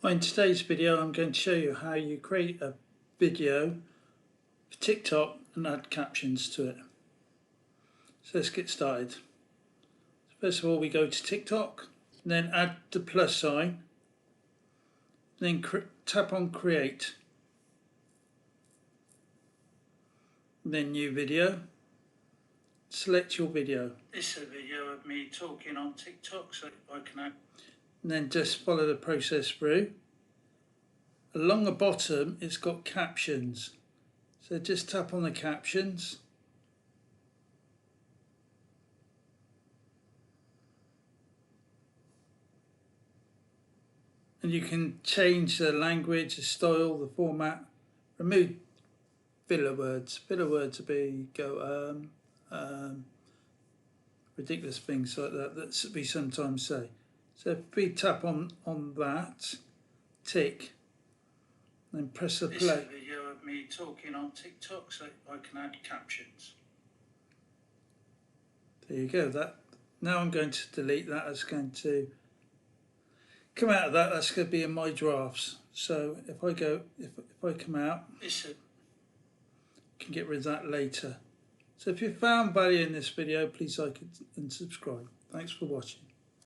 In today's video I'm going to show you how you create a video for TikTok and add captions to it. So let's get started. First of all we go to TikTok, then add the plus sign, then tap on create, then new video, select your video. This is a video of me talking on TikTok, so I can add. And then just follow the process through. Along the bottom it's got captions, so just tap on the captions, and you can change the language, the style, the format, remove filler words. Filler words would be ridiculous things like that we sometimes say. So if we tap on that, tick, then press the play. This is a video of me talking on TikTok, so I can add captions. There you go. Now I'm going to delete that. That's going to come out of that. That's going to be in my drafts. So if I come out, I can get rid of that later. So if you found value in this video, please like it and subscribe. Thanks for watching.